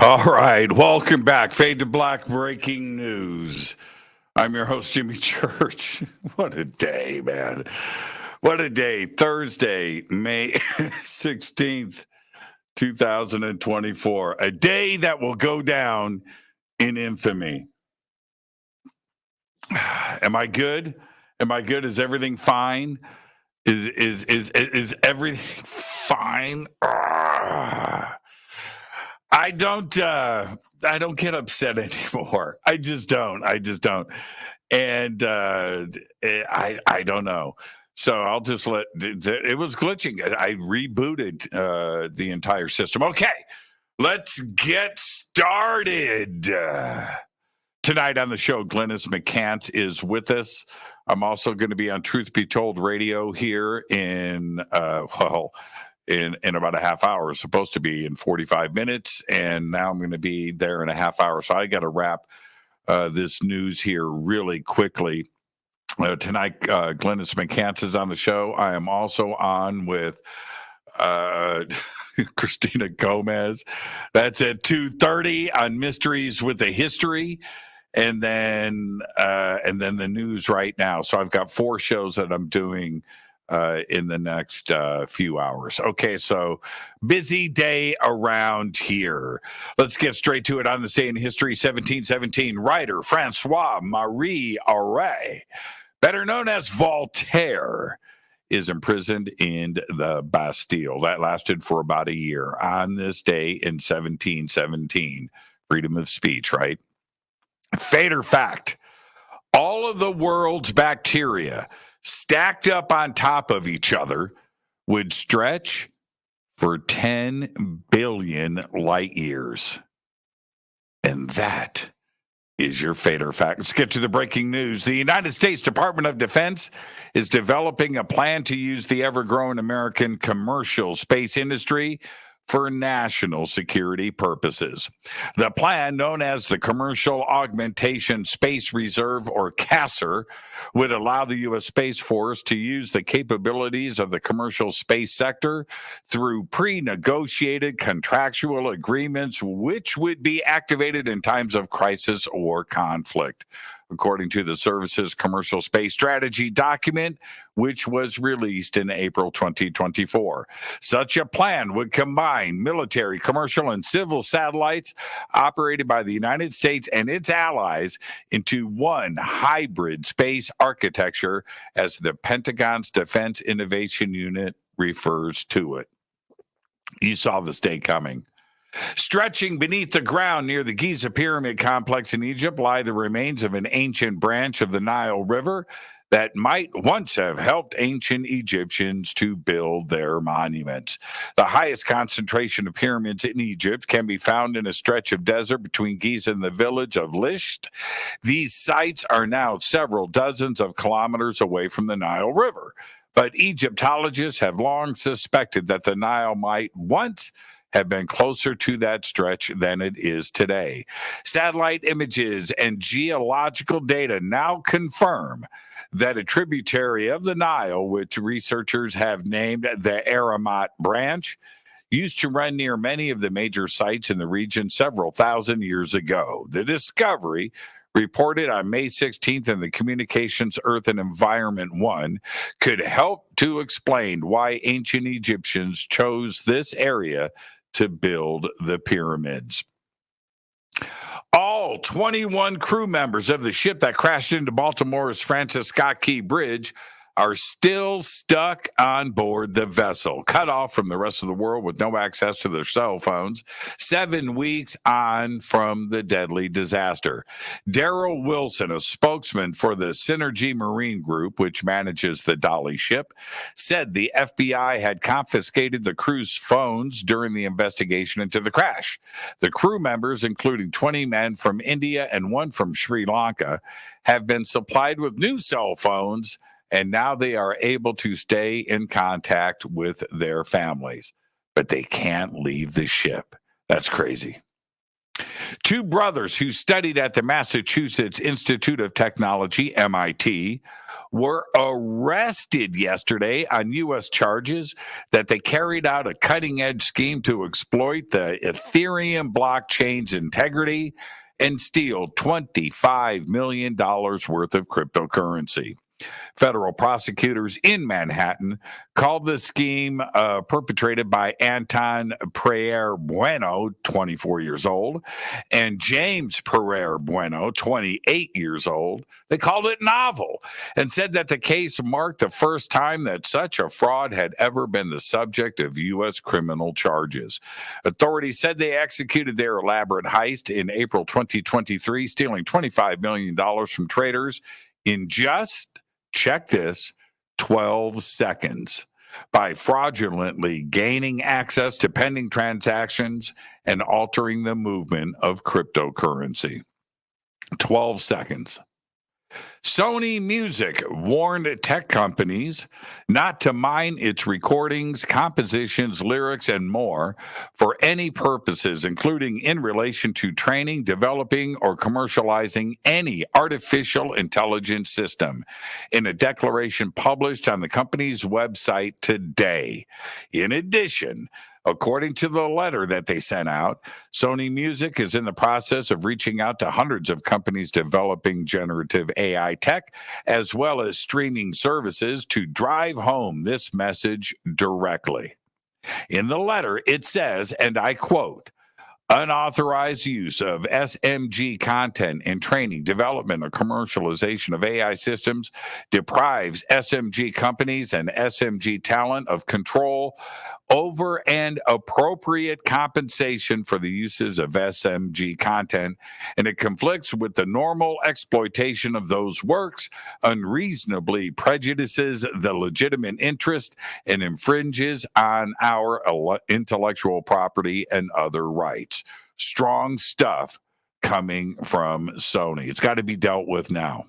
All right, welcome back. Fade to Black breaking news. I'm your host, Jimmy Church. What a day, man. What a day. Thursday, May 16th, 2024. A day that will go down in infamy. Am I good? Am I good? Is everything fine? Is everything fine? I don't get upset anymore. I just don't. And I don't know. So I'll just let it was glitching. I rebooted the entire system. Okay, let's get started. Tonight on the show, Glennis McCants is with us. I'm also going to be on Truth Be Told Radio here in about a half hour. It's supposed to be in 45 minutes, and now I'm going to be there in a half hour. So I got to wrap this news here really quickly. Tonight, Glennis McCants is on the show. I am also on with Christina Gomez. That's at 2:30 on Mysteries with a History. And then the news right now. So I've got 4 shows that I'm doing in the next few hours. Okay, so busy day around here. Let's get straight to it. On this day in history, 1717, writer Francois Marie Arouet, better known as Voltaire, is imprisoned in the Bastille. That lasted for about a year. On this day in 1717, freedom of speech, right? Fate or fact, all of the world's bacteria stacked up on top of each other would stretch for 10 billion light years. And that is your fate or fact. Let's get to the breaking news. The United States Department of Defense is developing a plan to use the ever-growing American commercial space industry for national security purposes. The plan, known as the Commercial Augmentation Space Reserve, or CASR, would allow the U.S. Space Force to use the capabilities of the commercial space sector through pre-negotiated contractual agreements, which would be activated in times of crisis or conflict. According to the service's commercial space strategy document, which was released in April 2024. Such a plan would combine military, commercial, and civil satellites operated by the United States and its allies into one hybrid space architecture, as the Pentagon's Defense Innovation Unit refers to it. You saw this day coming. Stretching beneath the ground near the Giza Pyramid complex in Egypt lie the remains of an ancient branch of the Nile River that might once have helped ancient Egyptians to build their monuments. The highest concentration of pyramids in Egypt can be found in a stretch of desert between Giza and the village of Lisht. These sites are now several dozens of kilometers away from the Nile River, but Egyptologists have long suspected that the Nile might once have been closer to that stretch than it is today. Satellite images and geological data now confirm that a tributary of the Nile, which researchers have named the Aramat Branch, used to run near many of the major sites in the region several thousand years ago. The discovery, reported on May 16th in the Communications, Earth, and Environment 1, could help to explain why ancient Egyptians chose this area to build the pyramids. All 21 crew members of the ship that crashed into Baltimore's Francis Scott Key Bridge are still stuck on board the vessel, cut off from the rest of the world with no access to their cell phones, 7 weeks on from the deadly disaster. Daryl Wilson, a spokesman for the Synergy Marine Group, which manages the Dolly ship, said the FBI had confiscated the crew's phones during the investigation into the crash. The crew members, including 20 men from India and 1 from Sri Lanka, have been supplied with new cell phones, and now they are able to stay in contact with their families. But they can't leave the ship. That's crazy. Two brothers who studied at the Massachusetts Institute of Technology, MIT, were arrested yesterday on U.S. charges that they carried out a cutting-edge scheme to exploit the Ethereum blockchain's integrity and steal $25 million worth of cryptocurrency. Federal prosecutors in Manhattan called the scheme perpetrated by Anton Pereira Bueno, 24 years old, and James Pereira Bueno, 28 years old. They called it novel and said that the case marked the first time that such a fraud had ever been the subject of U.S. criminal charges. Authorities said they executed their elaborate heist in April 2023, stealing $25 million from traders in just, check this, 12 seconds by fraudulently gaining access to pending transactions and altering the movement of cryptocurrency. 12 seconds. Sony Music warned tech companies not to mine its recordings, compositions, lyrics, and more for any purposes, including in relation to training, developing, or commercializing any artificial intelligence system, in a declaration published on the company's website today. In addition, according to the letter that they sent out, Sony Music is in the process of reaching out to hundreds of companies developing generative AI tech, as well as streaming services, to drive home this message directly. In the letter, it says, and I quote, "Unauthorized use of SMG content in training, development, or commercialization of AI systems deprives SMG companies and SMG talent of control over and appropriate compensation for the uses of SMG content, and it conflicts with the normal exploitation of those works, unreasonably prejudices the legitimate interest, and infringes on our intellectual property and other rights." Strong stuff coming from Sony. It's got to be dealt with now.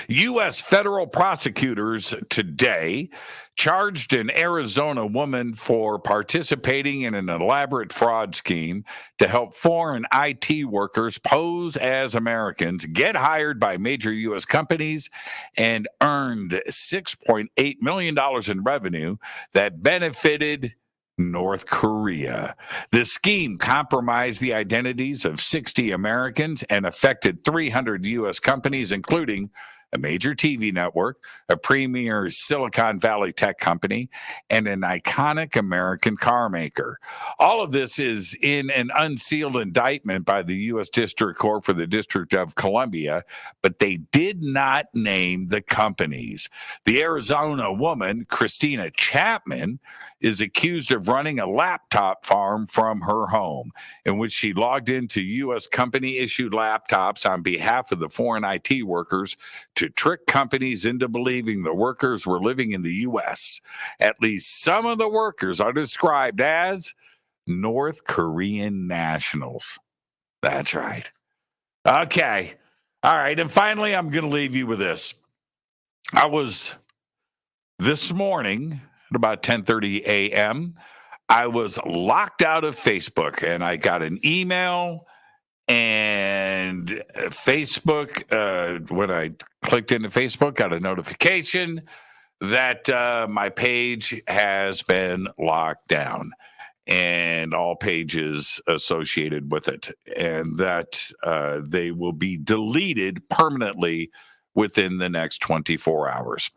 U.S. federal prosecutors today charged an Arizona woman for participating in an elaborate fraud scheme to help foreign IT workers pose as Americans, get hired by major U.S. companies, and earned $6.8 million in revenue that benefited North Korea. The scheme compromised the identities of 60 Americans and affected 300 U.S. companies, including a major TV network, a premier Silicon Valley tech company, and an iconic American car maker. All of this is in an unsealed indictment by the U.S. District Court for the District of Columbia, but they did not name the companies. The Arizona woman, Christina Chapman, is accused of running a laptop farm from her home, in which she logged into U.S. company-issued laptops on behalf of the foreign IT workers to trick companies into believing the workers were living in the U.S. At least some of the workers are described as North Korean nationals. That's right. Okay. All right. And finally, I'm going to leave you with this. I was this morning at about 10:30 a.m., I was locked out of Facebook, and I got an email and Facebook. When I clicked into Facebook, got a notification that my page has been locked down and all pages associated with it, and that they will be deleted permanently within the next 24 hours.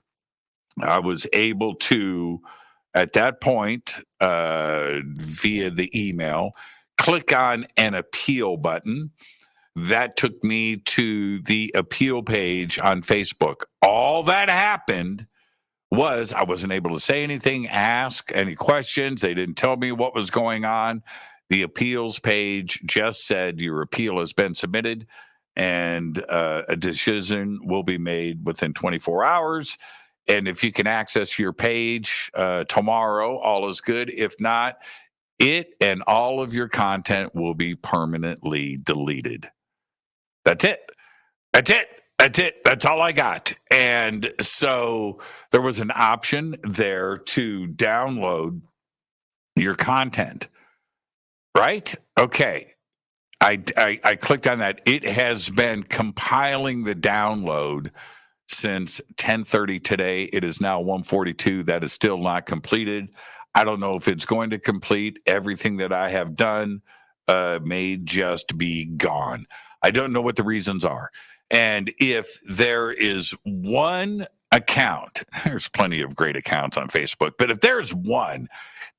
I was able to, at that point, via the email, click on an appeal button. That took me to the appeal page on Facebook. All that happened was I wasn't able to say anything, ask any questions. They didn't tell me what was going on. The appeals page just said your appeal has been submitted and a decision will be made within 24 hours. And if you can access your page tomorrow, all is good. If not, it and all of your content will be permanently deleted. That's it. That's it. That's it. That's all I got. And so there was an option there to download your content, right? Okay. I clicked on that. It has been compiling the download since 10:30 today. It is now 1:42. That is still not completed. I don't know if it's going to complete. Everything that I have done may just be gone. I don't know what the reasons are. And if there is one account, there's plenty of great accounts on Facebook, but if there's one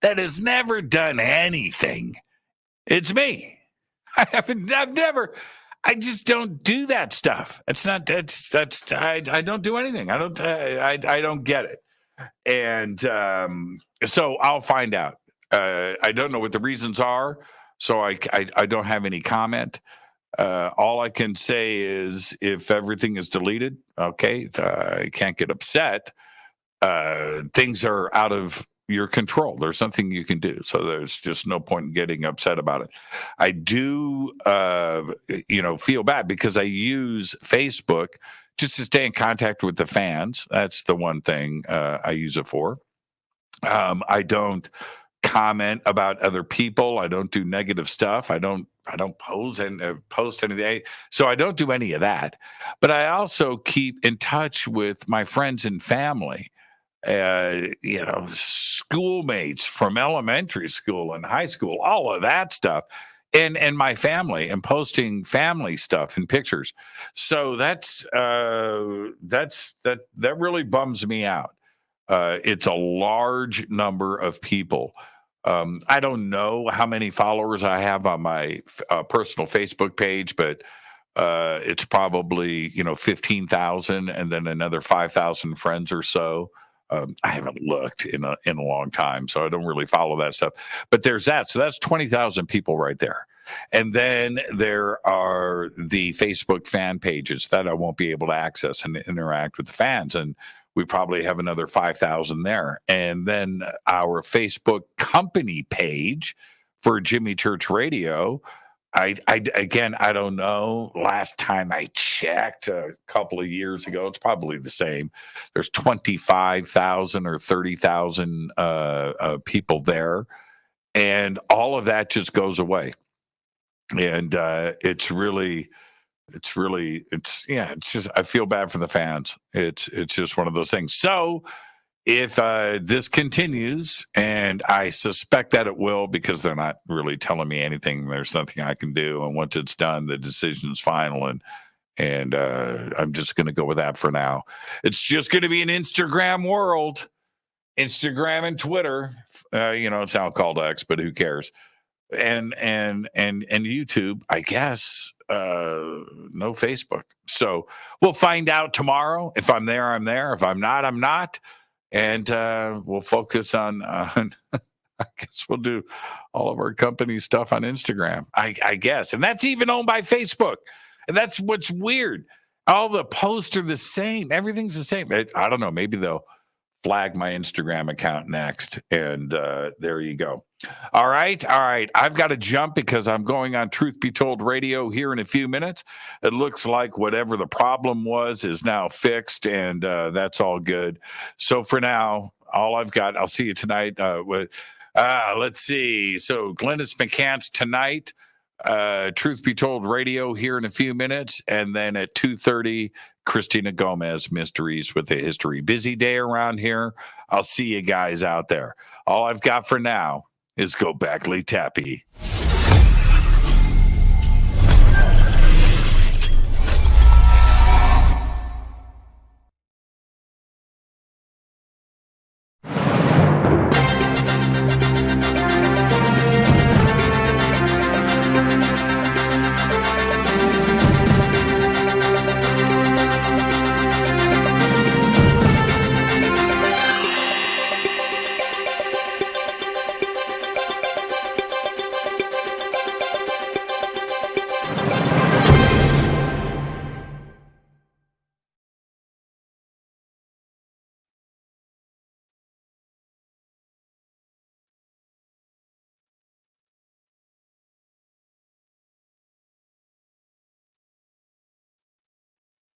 that has never done anything, it's me. I've never, I just don't do that stuff. I don't do anything. I don't get it. And so I'll find out. I don't know what the reasons are. So I don't have any comment. All I can say is if everything is deleted, okay, I can't get upset. Things are out of your control. There's something you can do. So there's just no point in getting upset about it. I do, feel bad because I use Facebook just to stay in contact with the fans. That's the one thing I use it for. I don't comment about other people. I don't do negative stuff. I don't post anything. So I don't do any of that. But I also keep in touch with my friends and family. Schoolmates from elementary school and high school, all of that stuff, and my family, and posting family stuff and pictures. So that really bums me out. It's a large number of people. I don't know how many followers I have on my personal Facebook page, but it's probably 15,000, and then another 5,000 friends or so. I haven't looked in a long time, so I don't really follow that stuff. But there's that. So that's 20,000 people right there. And then there are the Facebook fan pages that I won't be able to access and interact with the fans. And we probably have another 5,000 there. And then our Facebook company page for Jimmy Church Radio, I don't know. Last time I checked a couple of years ago, it's probably the same. There's 25,000 or 30,000 people there, and all of that just goes away. And it's just, I feel bad for the fans. It's just one of those things. So if this continues, and I suspect that it will, because they're not really telling me anything, there's nothing I can do. And once it's done, the decision's final, and I'm just going to go with that for now. It's just going to be an Instagram world, Instagram and Twitter. It's now called X, but who cares? And YouTube, I guess. No Facebook. So we'll find out tomorrow. If I'm there, I'm there. If I'm not, I'm not. And we'll focus on I guess we'll do all of our company stuff on Instagram, I guess. And that's even owned by Facebook. And that's what's weird. All the posts are the same. Everything's the same. I don't know. Maybe they'll flag my Instagram account next. And there you go. All right. I've got to jump because I'm going on Truth Be Told Radio here in a few minutes. It looks like whatever the problem was is now fixed, and that's all good. So for now, all I've got, I'll see you tonight. Let's see. So Glennis McCants tonight, Truth Be Told Radio here in a few minutes. And then at 2:30, Christina Gomez, Mysteries with a History. Busy day around here. I'll see you guys out there. All I've got for now is go back, Lee Tappy.